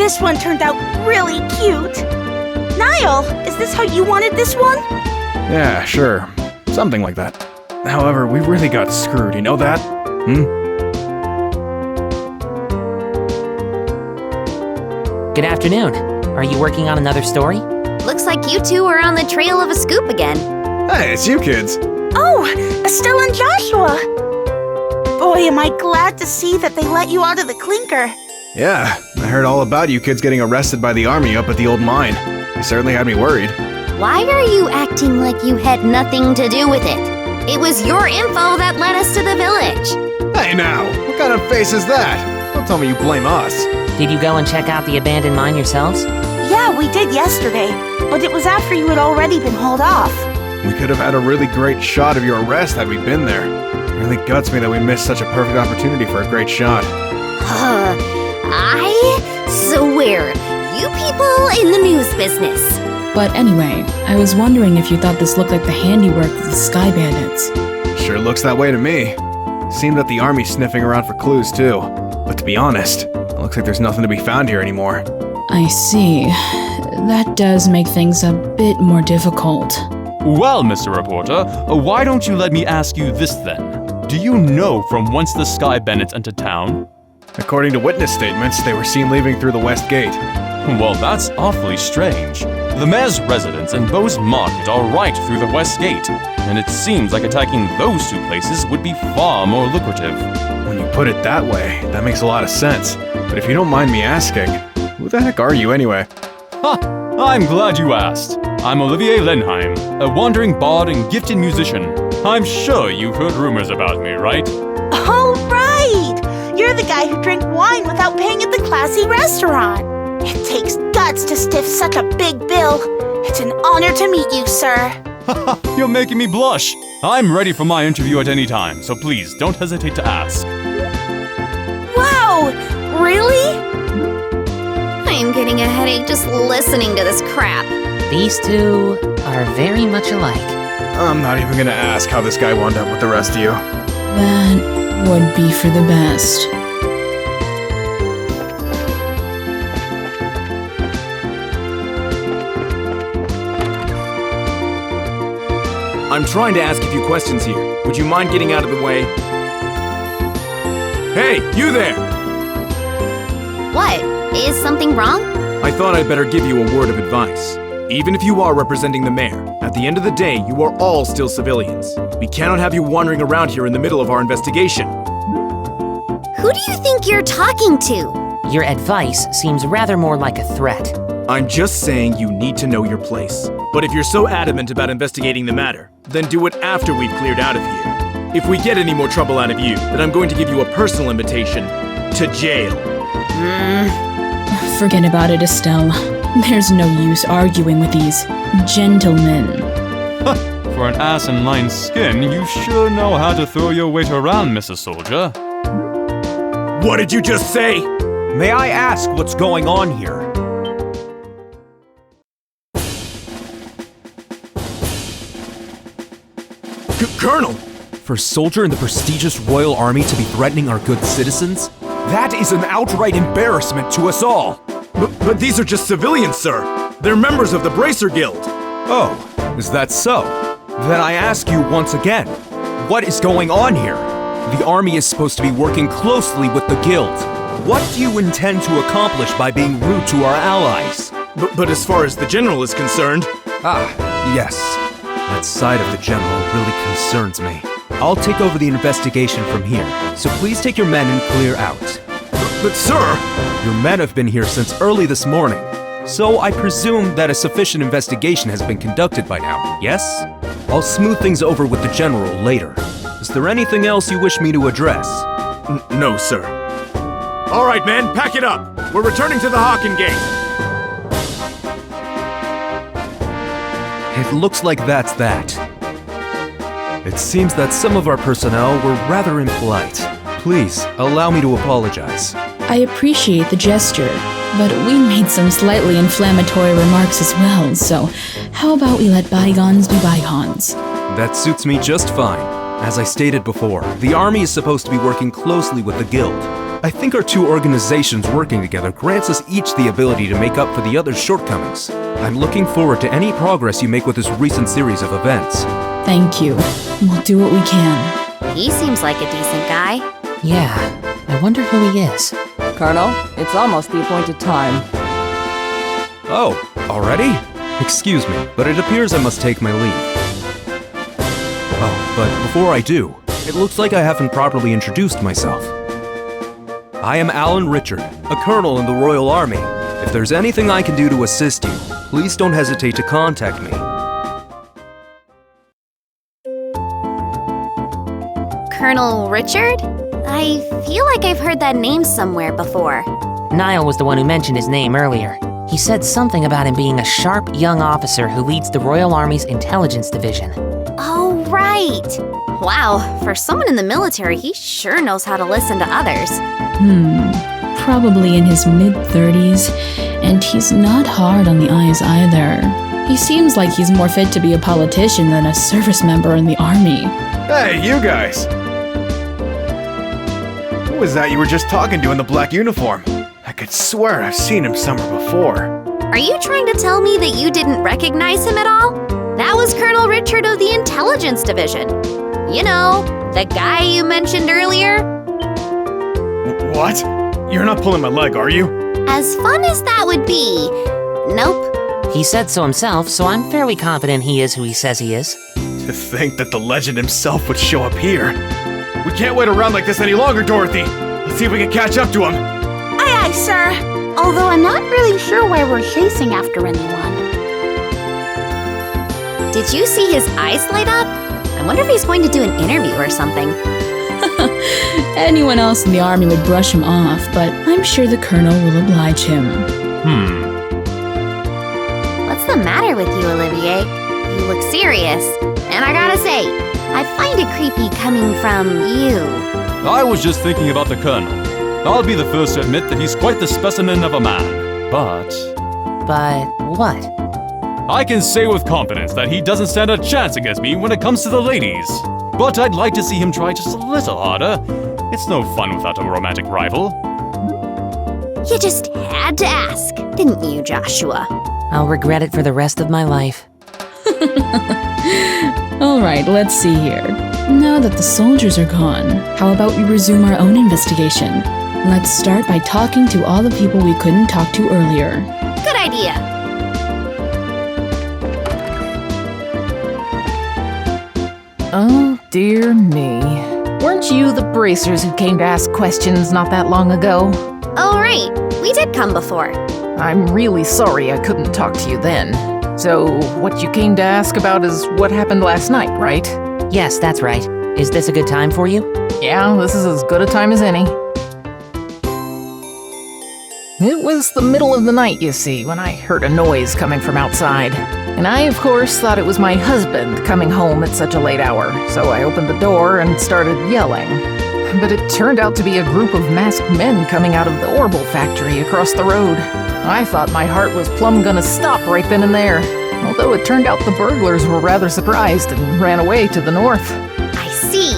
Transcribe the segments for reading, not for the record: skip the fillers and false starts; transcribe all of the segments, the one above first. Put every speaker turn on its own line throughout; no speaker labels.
this one turned out really cute. Niall, is this how you wanted this one?
Yeah, sure. Something like that. However, we really got screwed, you know that?
Good afternoon. Are you working on another story?
Looks like you two are on the trail of a scoop again.
Hey, it's you kids.
Oh, Estelle and Joshua. Boy, am I glad to see that they let you out of the clinker.
Yeah, I heard all about you kids getting arrested by the army up at the old mine. You certainly had me worried.
Why are you acting like you had nothing to do with it? It was your info that led us to the village.
Hey now, what kind of face is that? Don't tell me you blame us.
Did you go and check out the abandoned mine yourselves?
Yeah, we did yesterday, but it was after you had already been hauled off.
We could have had a really great shot of your arrest had we been there. It really guts me that we missed such a perfect opportunity for a great shot.
I swear, you people in the news business.
But anyway, I was wondering if you thought this looked like the handiwork of the Sky Bandits.
Sure looks that way to me. Seemed that the army's sniffing around for clues too. But to be honest, it looks like there's nothing to be found here anymore.
I see. That does make things a bit more difficult.
Well, Mr. Reporter, why don't you let me ask you this then? Do you know from whence the Sky Bandits entered town?
According to witness statements, they were seen leaving through the west gate.
Well, that's awfully strange. The mayor's residence and Beau's Market are right through the west gate, and it seems like attacking those two places would be far more lucrative.
When you put it that way, that makes a lot of sense. But if you don't mind me asking, who the heck are you anyway?
Ha! I'm glad you asked. I'm Olivier Lenheim, a wandering bard and gifted musician. I'm sure you've heard rumors about me, right?
Oh, right! You're the guy who drank wine without paying at the classy restaurant. It takes guts to stiff such a big bill. It's an honor to meet you, sir.
You're making me blush. I'm ready for my interview at any time, so please don't hesitate to ask.
Wow! Really?
I'm getting a headache just listening to this crap.
These two are very much alike.
I'm not even gonna ask how this guy wound up with the rest of you.
That would be for the best.
I'm trying to ask a few questions here. Would you mind getting out of the way? Hey, you there!
What? Is something wrong?
I thought I'd better give you a word of advice. Even if you are representing the mayor, at the end of the day, you are all still civilians. We cannot have you wandering around here in the middle of our investigation.
Who do you think you're talking to?
Your advice seems rather more like a threat.
I'm just saying you need to know your place. But if you're so adamant about investigating the matter, then do it after we've cleared out of here. If we get any more trouble out of you, then I'm going to give you a personal invitation to jail.
Forget about it, Estelle. There's no use arguing with these gentlemen.
For an ass in lion skin, you sure know how to throw your weight around, Mrs. Soldier.
What did you just say?
May I ask what's going on here?
Colonel!
For a soldier in the prestigious Royal Army to be threatening our good citizens? That is an outright embarrassment to us all!
But these are just civilians, sir! They're members of the Bracer Guild!
Oh, is that so? Then I ask you once again, what is going on here? The army is supposed to be working closely with the guild. What do you intend to accomplish by being rude to our allies?
But as far as the general is concerned...
Ah, yes. That side of the general really concerns me. I'll take over the investigation from here, so please take your men and clear out.
But sir...
Your men have been here since early this morning, so I presume that a sufficient investigation has been conducted by now, yes? I'll smooth things over with the general later. Is there anything else you wish me to address?
No, sir. All right, men, pack it up. We're returning to the Hawken Gate.
It looks like that's that. It seems that some of our personnel were rather impolite. Please, allow me to apologize.
I appreciate the gesture, but we made some slightly inflammatory remarks as well, so how about we let bygones be bygones?
That suits me just fine. As I stated before, the army is supposed to be working closely with the guild. I think our two organizations working together grants us each the ability to make up for the other's shortcomings. I'm looking forward to any progress you make with this recent series of events.
Thank you. We'll do what we can.
He seems like a decent guy.
Yeah, I wonder who he is.
Colonel, it's almost the appointed time.
Oh, already? Excuse me, but it appears I must take my leave. Oh, but before I do, it looks like I haven't properly introduced myself. I am Alan Richard, a colonel in the Royal Army. If there's anything I can do to assist you, please don't hesitate to contact me.
Colonel Richard? I feel like I've heard that name somewhere before.
Niall was the one who mentioned his name earlier. He said something about him being a sharp young officer who leads the Royal Army's intelligence division.
Oh, right. Wow, for someone in the military, he sure knows how to listen to others.
Probably in his mid-30s, and he's not hard on the eyes either. He seems like he's more fit to be a politician than a service member in the army.
Hey, you guys! Who was that you were just talking to in the black uniform? I could swear I've seen him somewhere before.
Are you trying to tell me that you didn't recognize him at all? That was Colonel Richard of the Intelligence Division. You know, the guy you mentioned earlier.
What? You're not pulling my leg, are you?
As fun as that would be, nope.
He said so himself, so I'm fairly confident he is who he says he is.
To think that the legend himself would show up here. We can't wait around like this any longer, Dorothy. Let's see if we can catch up to him.
Aye, aye, sir. Although I'm not really sure why we're chasing after anyone.
Did you see his eyes light up? I wonder if he's going to do an interview or something.
Anyone else in the army would brush him off, but I'm sure the colonel will oblige him.
What's the matter with you, Olivier? You look serious. And I gotta say, I find it creepy coming from you.
I was just thinking about the Colonel. I'll be the first to admit that he's quite the specimen of a man. But
what?
I can say with confidence that he doesn't stand a chance against me when it comes to the ladies. But I'd like to see him try just a little harder. It's no fun without a romantic rival.
You just had to ask, didn't you, Joshua?
I'll regret it for the rest of my life.
Alright, let's see here. Now that the soldiers are gone, how about we resume our own investigation? Let's start by talking to all the people we couldn't talk to earlier.
Good idea.
Oh, dear me. Weren't you the bracers who came to ask questions not that long ago?
Oh, right. We did come before.
I'm really sorry I couldn't talk to you then. So, what you came to ask about is what happened last night, right?
Yes, that's right. Is this a good time for you?
Yeah, this is as good a time as any. It was the middle of the night, you see, when I heard a noise coming from outside. And I, of course, thought it was my husband coming home at such a late hour, so I opened the door and started yelling. But it turned out to be a group of masked men coming out of the Orbital factory across the road. I thought my heart was plumb gonna stop right then and there, although it turned out the burglars were rather surprised and ran away to the north.
I see.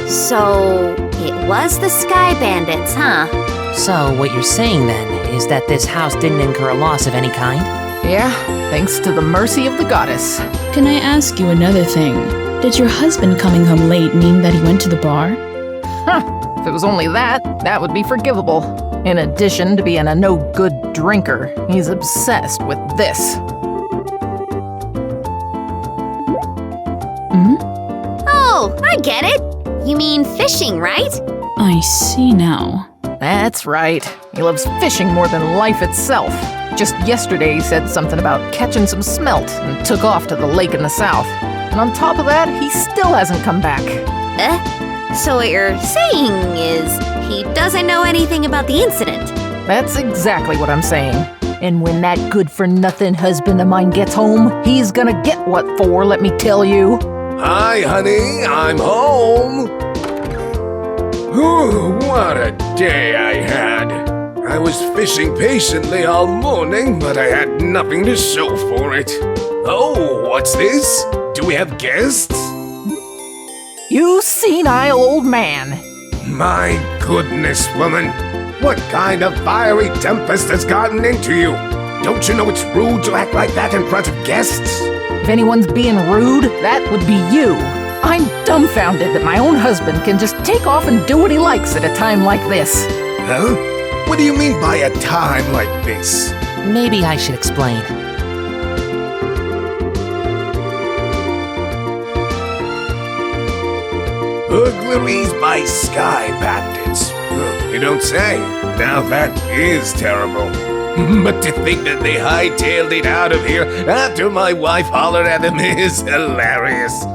So, it was the Sky Bandits, huh?
So, what you're saying then is that this house didn't incur a loss of any kind?
Yeah, thanks to the mercy of the goddess.
Can I ask you another thing? Did your husband coming home late mean that he went to the bar?
If it was only that, that would be forgivable. In addition to being a no-good drinker, he's obsessed with this.
Oh, I get it. You mean fishing, right?
I see now.
That's right. He loves fishing more than life itself. Just yesterday he said something about catching some smelt and took off to the lake in the south. And on top of that, he still hasn't come back.
So what you're saying is he doesn't know anything about the incident?
That's exactly what I'm saying. And when that good-for-nothing husband of mine gets home, he's gonna get what for, let me tell you.
Hi, honey, I'm home. Whew, what a day I had. I was fishing patiently all morning, but I had nothing to show for it. Oh, what's this? Do we have guests?
You senile old man.
My goodness, woman. What kind of fiery tempest has gotten into you? Don't you know it's rude to act like that in front of guests?
If anyone's being rude, that would be you. I'm dumbfounded that my own husband can just take off and do what he likes at a time like this.
Huh? What do you mean by a time like this?
Maybe I should explain.
Burglaries by sky bandits. You don't say. Now that is terrible. But to think that they hightailed it out of here after my wife hollered at them is hilarious.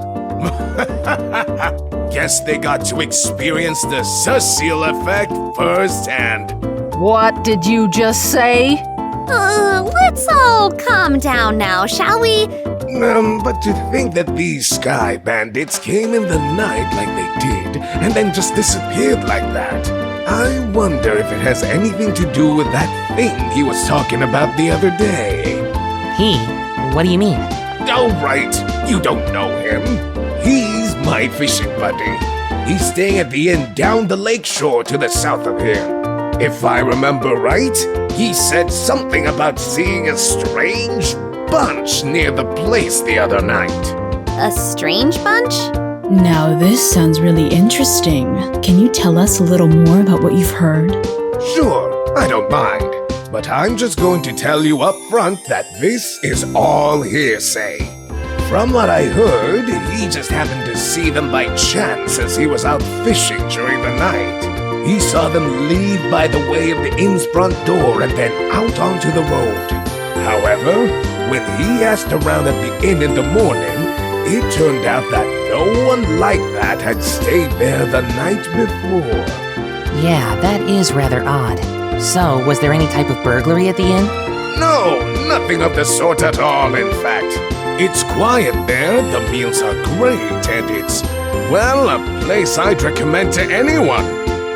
Guess they got to experience the Cecile effect firsthand.
What did you just say?
Let's all calm down now, shall we?
But to think that these sky bandits came in the night like they did, and then just disappeared like that. I wonder if it has anything to do with that thing he was talking about the other day.
He? What do you mean?
Oh, right. You don't know him. He's my fishing buddy. He's staying at the inn down the lake shore to the south of here. If I remember right, he said something about seeing a strange bunch near the place the other night.
A strange bunch?
Now this sounds really interesting. Can you tell us a little more about what you've heard?
Sure, I don't mind. But I'm just going to tell you up front that this is all hearsay. From what I heard, he just happened to see them by chance as he was out fishing during the night. He saw them leave by the way of the inn's front door and then out onto the road. However, when he asked around at the inn in the morning, it turned out that no one like that had stayed there the night before.
Yeah, that is rather odd. So, was there any type of burglary at the inn?
No, nothing of the sort at all, in fact. It's quiet there, the meals are great, and it's, well, a place I'd recommend to anyone.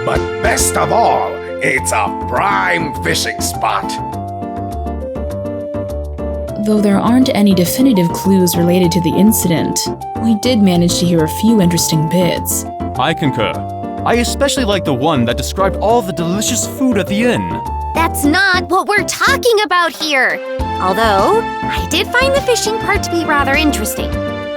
But best of all, it's a prime fishing spot.
Though there aren't any definitive clues related to the incident, we did manage to hear a few interesting bits.
I concur. I especially like the one that described all the delicious food at the inn.
That's not what we're talking about here. Although, I did find the fishing part to be rather interesting.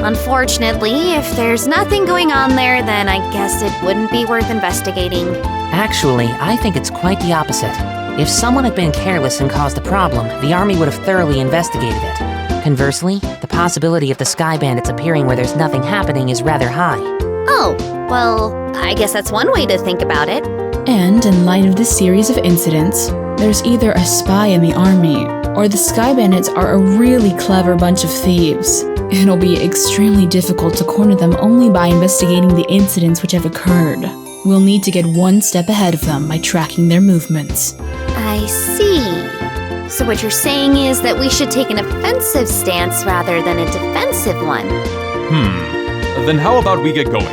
Unfortunately, if there's nothing going on there, then I guess it wouldn't be worth investigating.
Actually, I think it's quite the opposite. If someone had been careless and caused a problem, the army would have thoroughly investigated it. Conversely, the possibility of the Sky Bandits appearing where there's nothing happening is rather high.
Oh, well, I guess that's one way to think about it.
And in light of this series of incidents, there's either a spy in the army, or the Sky Bandits are a really clever bunch of thieves. It'll be extremely difficult to corner them only by investigating the incidents which have occurred. We'll need to get one step ahead of them by tracking their movements.
I see. So what you're saying is that we should take an offensive stance rather than a defensive one.
Then how about we get going?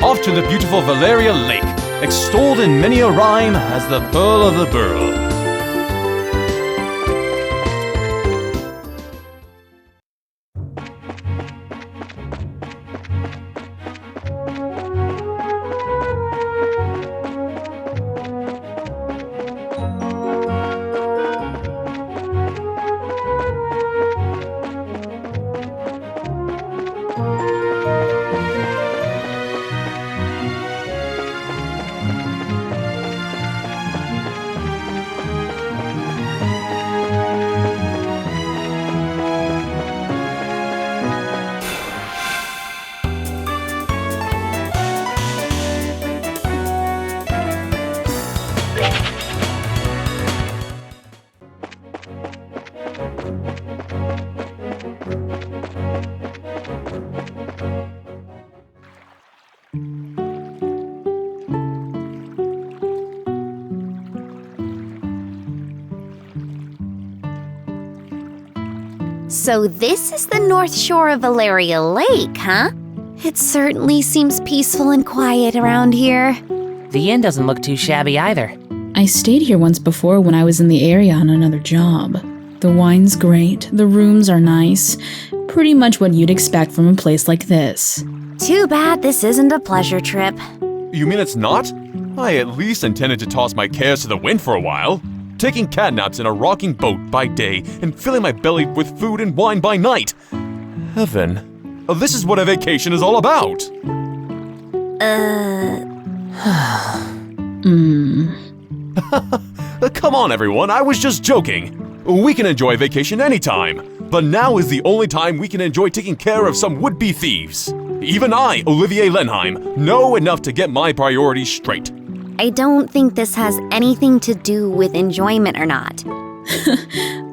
Off to the beautiful Valeria Lake, extolled in many a rhyme as the Pearl of the Burl.
So this is the North Shore of Valeria Lake, huh? It certainly seems peaceful and quiet around here.
The inn doesn't look too shabby either.
I stayed here once before when I was in the area on another job. The wine's great, the rooms are nice, pretty much what you'd expect from a place like this.
Too bad this isn't a pleasure trip.
You mean it's not? I at least intended to toss my cares to the wind for a while, taking catnaps in a rocking boat by day and filling my belly with food and wine by night. Heaven, this is what a vacation is all about. Come on, everyone, I was just joking. We can enjoy vacation anytime, but now is the only time we can enjoy taking care of some would-be thieves. Even I, Olivier Lenheim, know enough to get my priorities straight.
I don't think this has anything to do with enjoyment or not.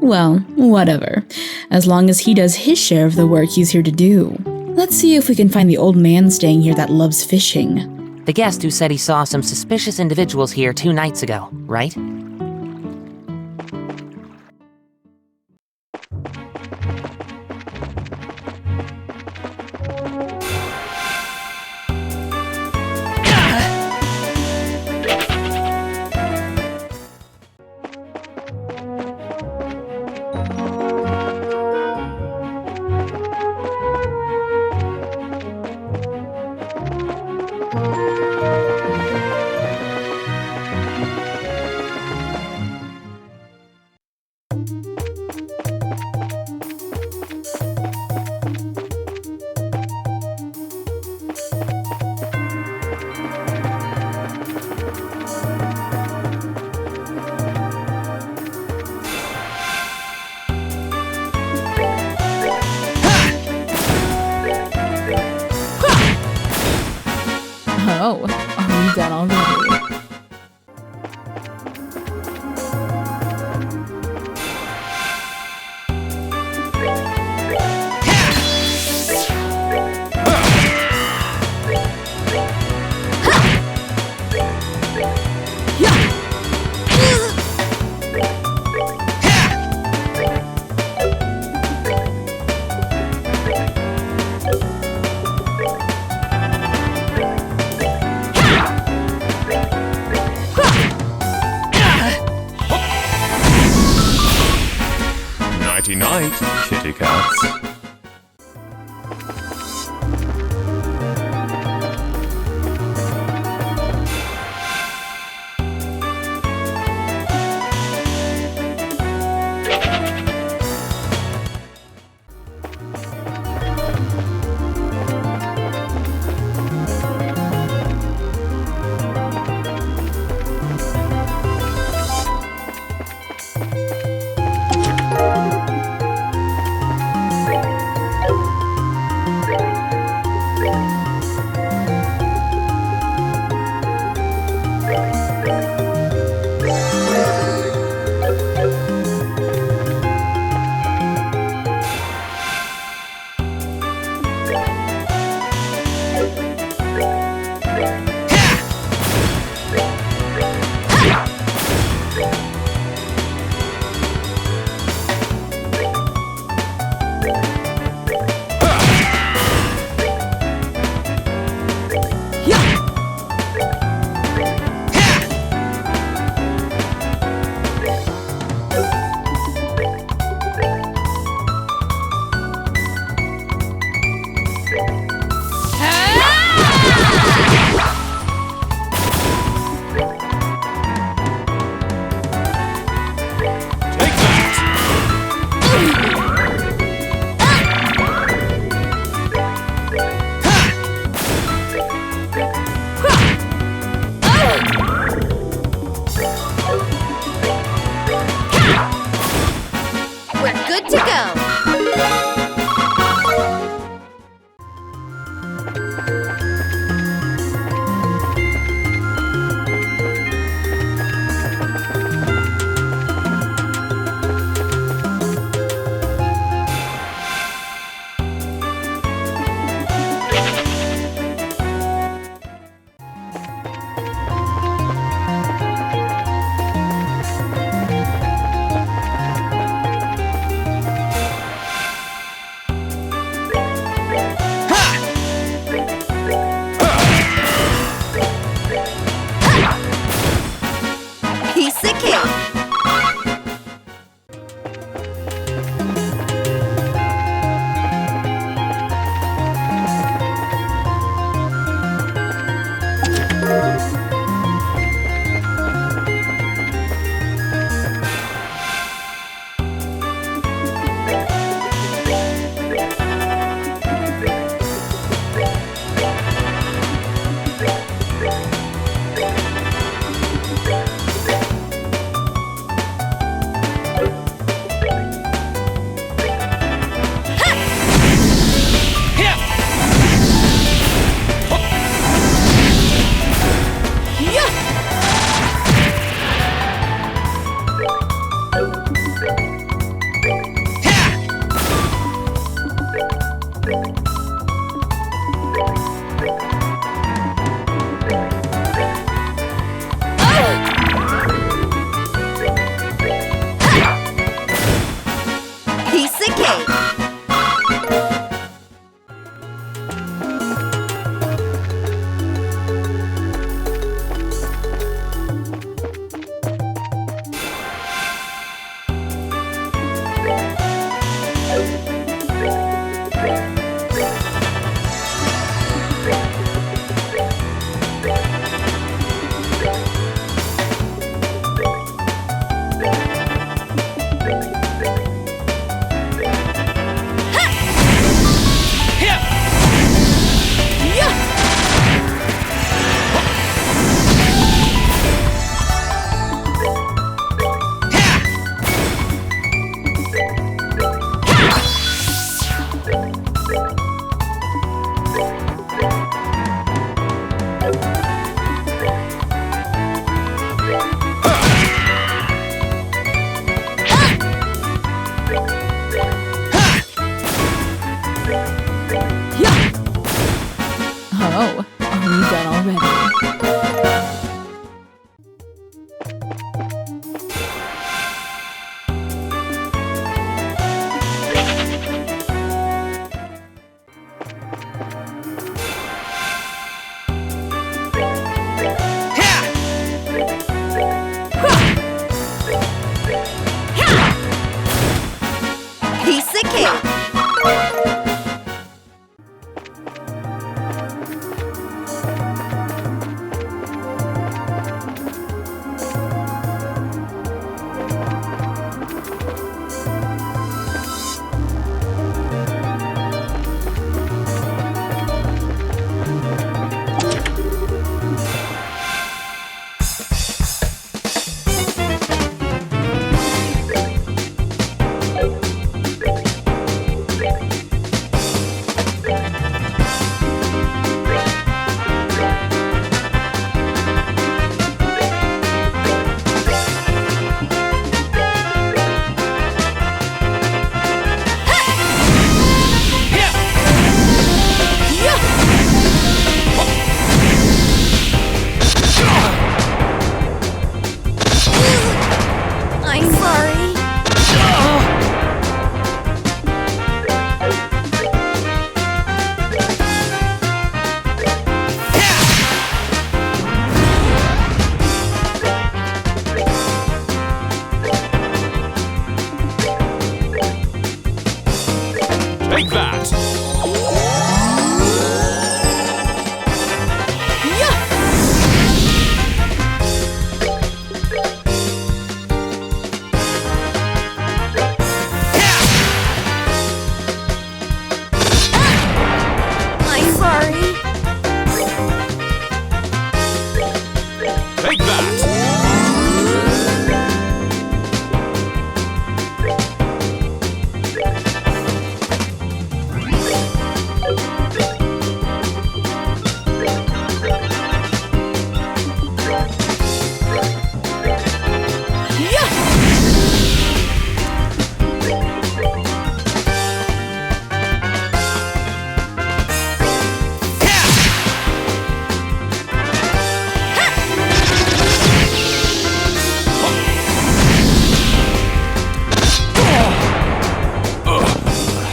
Well, whatever. As long as he does his share of the work he's here to do. Let's see if we can find the old man staying here that loves fishing.
The guest who said he saw some suspicious individuals here 2 nights ago, right?
Oh, are we done already?
Night, kitty cats.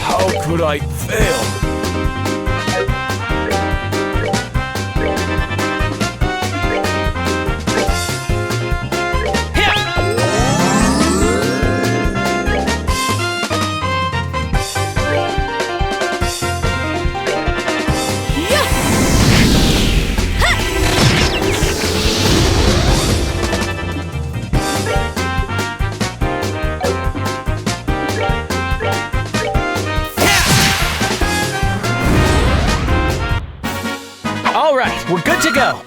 How could I fail?
All right, we're good to go.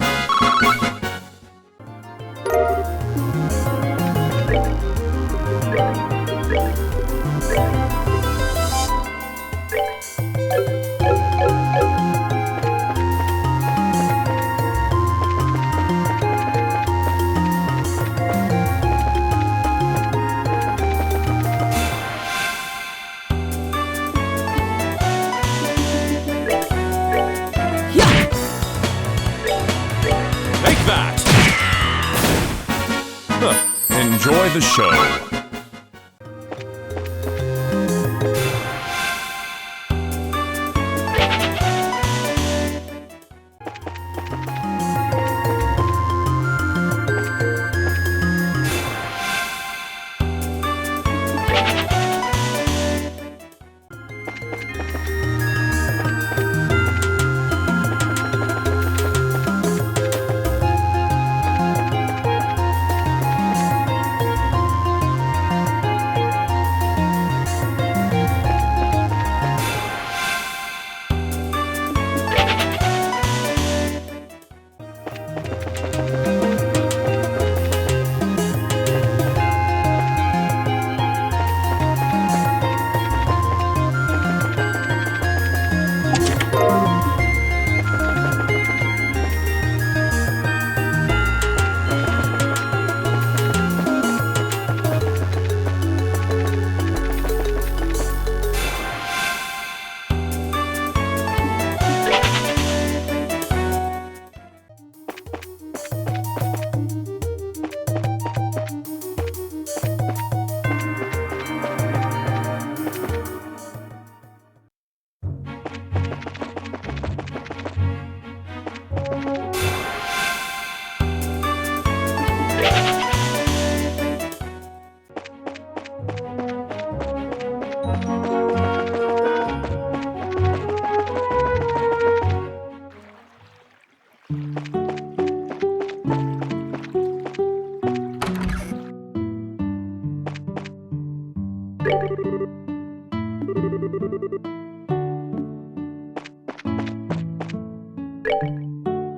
Enjoy the show.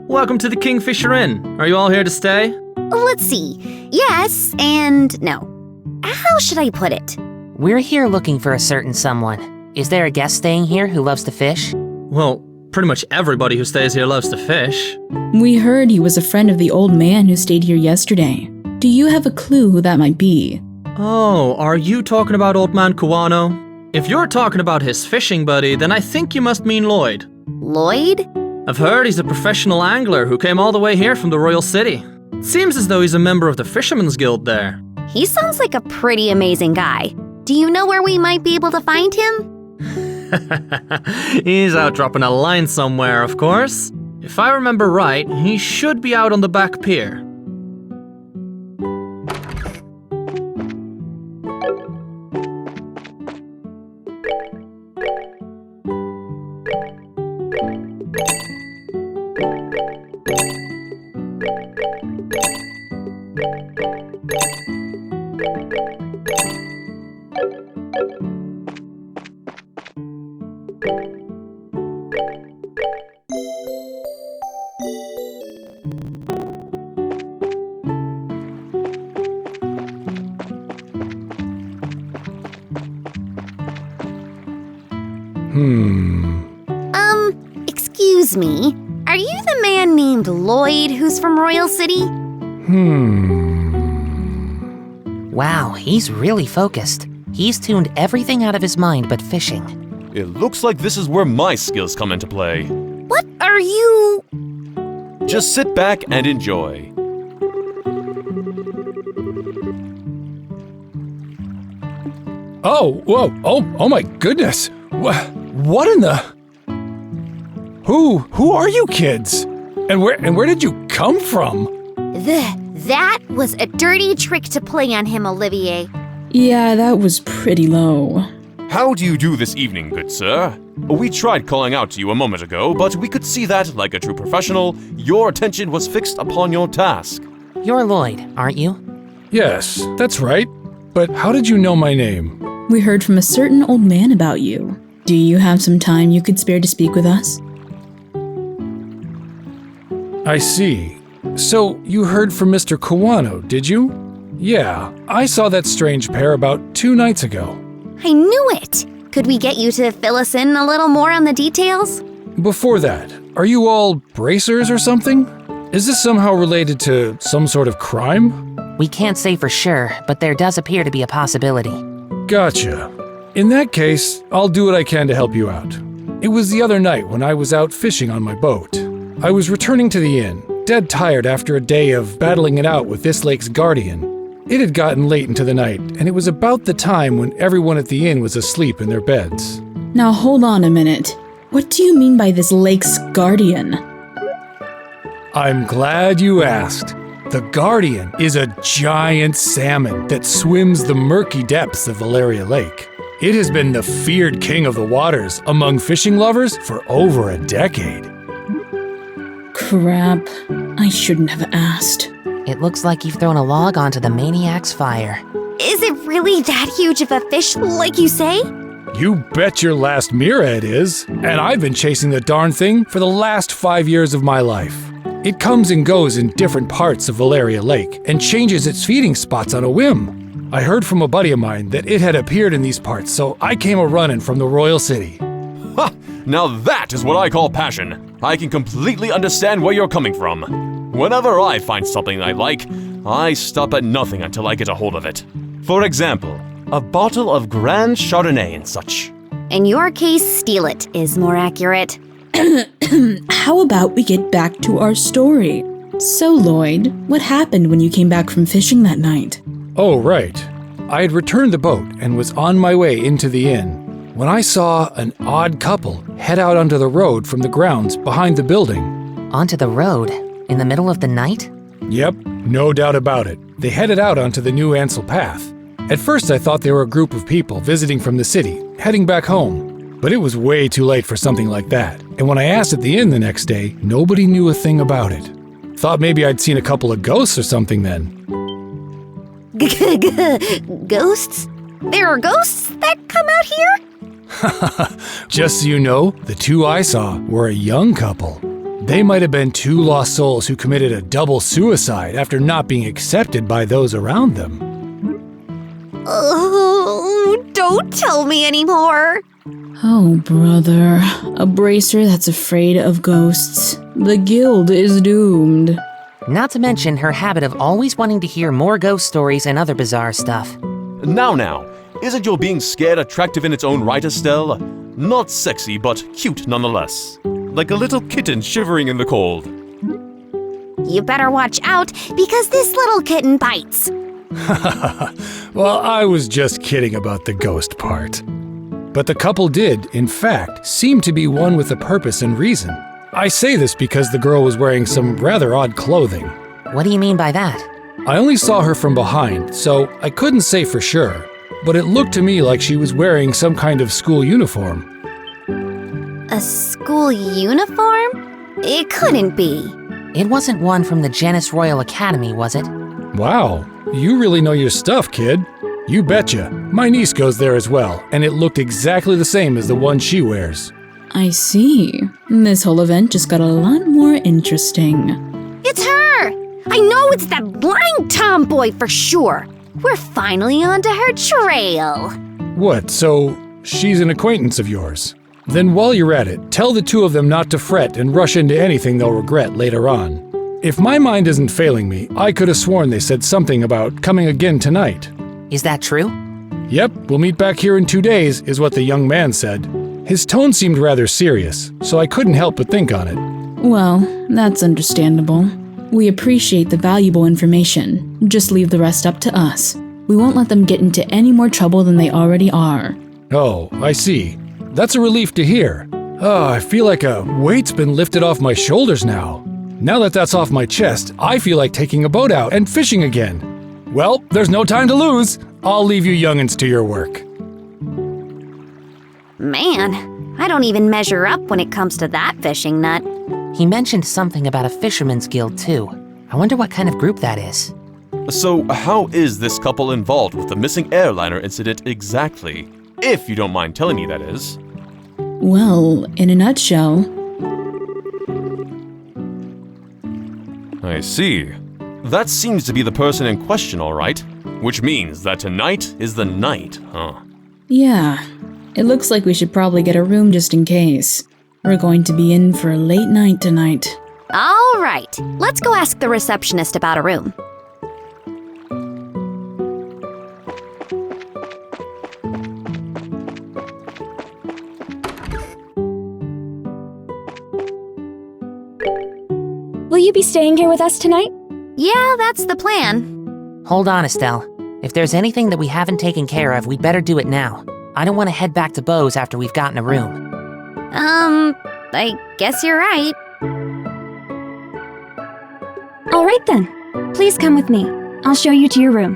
Welcome to the Kingfisher Inn. Are you all here to stay?
Let's see. Yes and no. How should I put it?
We're here looking for a certain someone. Is there a guest staying here who loves to fish?
Well, pretty much everybody who stays here loves to fish.
We heard he was a friend of the old man who stayed here yesterday. Do you have a clue who that might be?
Oh, are you talking about Old Man Kuwano? If you're talking about his fishing buddy, then I think you must mean Lloyd.
Lloyd?
I've heard he's a professional angler who came all the way here from the Royal City. Seems as though he's a member of the Fisherman's Guild there.
He sounds like a pretty amazing guy. Do you know where we might be able to find him?
He's out dropping a line somewhere, of course. If I remember right, he should be out on the back pier.
Excuse me. Are you the man named Lloyd who's from Royal City?
Wow, he's really focused. He's tuned everything out of his mind but fishing.
It looks like this is where my skills come into play.
What are you...
Just sit back and enjoy.
Oh, whoa, oh my goodness. What in the... Who are you kids? And where did you come from?
That was a dirty trick to play on him, Olivier.
Yeah, that was pretty low.
How do you do this evening, good sir? We tried calling out to you a moment ago, but we could see that, like a true professional, your attention was fixed upon your task.
You're Lloyd, aren't you?
Yes, that's right. But how did you know my name?
We heard from a certain old man about you. Do you have some time you could spare to speak with us?
I see. So, you heard from Mr. Kawano, did you? Yeah, I saw that strange pair about 2 nights ago.
I knew it! Could we get you to fill us in a little more on the details?
Before that, are you all bracers or something? Is this somehow related to some sort of crime?
We can't say for sure, but there does appear to be a possibility.
Gotcha. In that case, I'll do what I can to help you out. It was the other night when I was out fishing on my boat. I was returning to the inn, dead tired after a day of battling it out with this lake's guardian. It had gotten late into the night, and it was about the time when everyone at the inn was asleep in their beds.
Now hold on a minute. What do you mean by this lake's guardian?
I'm glad you asked. The Guardian is a giant salmon that swims the murky depths of Valeria Lake. It has been the feared king of the waters among fishing lovers for over a decade.
Crap. I shouldn't have asked.
It looks like you've thrown a log onto the maniac's fire.
Is it really that huge of a fish, like you say?
You bet your last mira it is, and I've been chasing the darn thing for the last 5 years of my life. It comes and goes in different parts of Valeria Lake and changes its feeding spots on a whim. I heard from a buddy of mine that it had appeared in these parts, so I came a-running from the Royal City.
Ha! Now that is what I call passion. I can completely understand where you're coming from. Whenever I find something I like, I stop at nothing until I get a hold of it. For example, a bottle of Grand Chardonnay and such.
In your case, steal it is more accurate.
How about we get back to our story? So, Lloyd, what happened when you came back from fishing that night?
Oh, right. I had returned the boat and was on my way into the inn when I saw an odd couple head out onto the road from the grounds behind the building.
Onto the road? In the middle of the night?
Yep, no doubt about it. They headed out onto the new Ansel path. At first I thought they were a group of people visiting from the city, heading back home. But it was way too late for something like that. And when I asked at the inn the next day, nobody knew a thing about it. Thought maybe I'd seen a couple of ghosts or something then.
Ghosts? There are ghosts that come out here?
Just so you know, the 2 I saw were a young couple. They might have been 2 lost souls who committed a double suicide after not being accepted by those around them.
Oh, don't tell me anymore.
Oh, brother. A bracer that's afraid of ghosts. The guild is doomed.
Not to mention her habit of always wanting to hear more ghost stories and other bizarre stuff.
Now, isn't your being scared attractive in its own right, Estelle? Not sexy, but cute nonetheless. Like a little kitten shivering in the cold.
You better watch out, because this little kitten bites.
Well, I was just kidding about the ghost part. But the couple did, in fact, seem to be one with a purpose and reason. I say this because the girl was wearing some rather odd clothing.
What do you mean by that?
I only saw her from behind, so I couldn't say for sure. But it looked to me like she was wearing some kind of school uniform.
A school uniform? It couldn't be.
It wasn't one from the Janus Royal Academy, was it?
Wow, you really know your stuff, kid. You betcha. My niece goes there as well, and it looked exactly the same as the one she wears.
I see. This whole event just got a lot more interesting.
It's her! I know it's that blind tomboy for sure. We're finally onto her trail.
What, so she's an acquaintance of yours? Then while you're at it, tell the 2 of them not to fret and rush into anything they'll regret later on. If my mind isn't failing me, I could have sworn they said something about coming again tonight.
Is that true?
Yep, we'll meet back here in 2 days, is what the young man said. His tone seemed rather serious, so I couldn't help but think on it.
Well, that's understandable. We appreciate the valuable information. Just leave the rest up to us. We won't let them get into any more trouble than they already are.
Oh, I see. That's a relief to hear. I feel like a weight's been lifted off my shoulders now. Now that that's off my chest, I feel like taking a boat out and fishing again. Well, there's no time to lose. I'll leave you young'uns to your work.
Man, I don't even measure up when it comes to that fishing nut.
He mentioned something about a fisherman's guild, too. I wonder what kind of group that is.
So, how is this couple involved with the missing airliner incident exactly? If you don't mind telling me, that is.
Well, in a nutshell,
I see. That seems to be the person in question, all right. Which means that tonight is the night, huh?
yeah. It looks like we should probably get a room just in case. We're going to be in for a late night tonight.
All right, let's go ask the receptionist about a room.
Will you be staying here with us tonight?
Yeah, that's the plan.
Hold on, Estelle. If there's anything that we haven't taken care of, we'd better do it now. I don't want to head back to Beau's after we've gotten a room.
I guess you're right.
All right then. Please come with me. I'll show you to your room.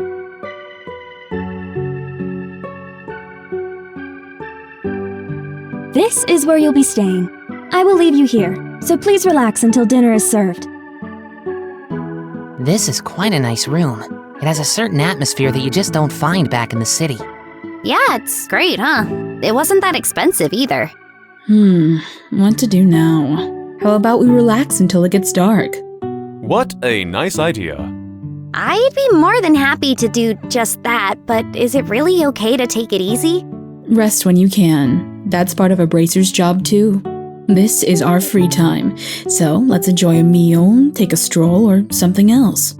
This is where you'll be staying. I will leave you here, so please relax until dinner is served.
This is quite a nice room. It has a certain atmosphere that you just don't find back in the city.
Yeah, it's great, huh? It wasn't that expensive either.
What to do now? How about we relax until it gets dark?
What a nice idea.
I'd be more than happy to do just that, but is it really okay to take it easy?
Rest when you can. That's part of a bracer's job too. This is our free time, so let's enjoy a meal, take a stroll, or something else.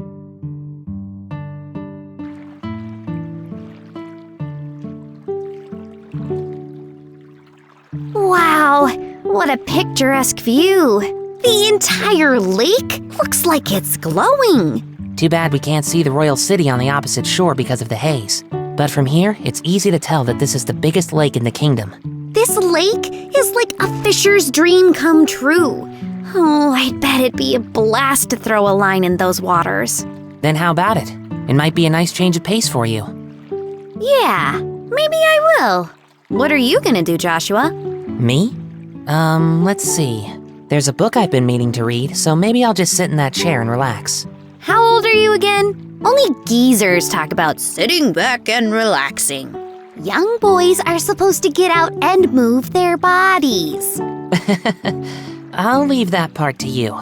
Wow, what a picturesque view. The entire lake looks like it's glowing.
Too bad we can't see the royal city on the opposite shore because of the haze. But from here, it's easy to tell that this is the biggest lake in the kingdom.
This lake is like a fisher's dream come true. Oh, I'd bet it'd be a blast to throw a line in those waters.
Then how about it? It might be a nice change of pace for you.
Yeah, maybe I will. What are you gonna do, Joshua?
Me? Let's see. There's a book I've been meaning to read, so maybe I'll just sit in that chair and relax.
How old are you again? Only geezers talk about sitting back and relaxing. Young boys are supposed to get out and move their bodies.
I'll leave that part to you.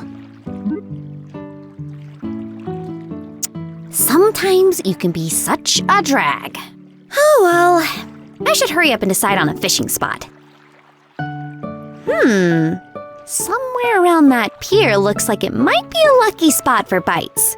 Sometimes you can be such a drag. Oh well, I should hurry up and decide on a fishing spot. Somewhere around that pier looks like it might be a lucky spot for bites.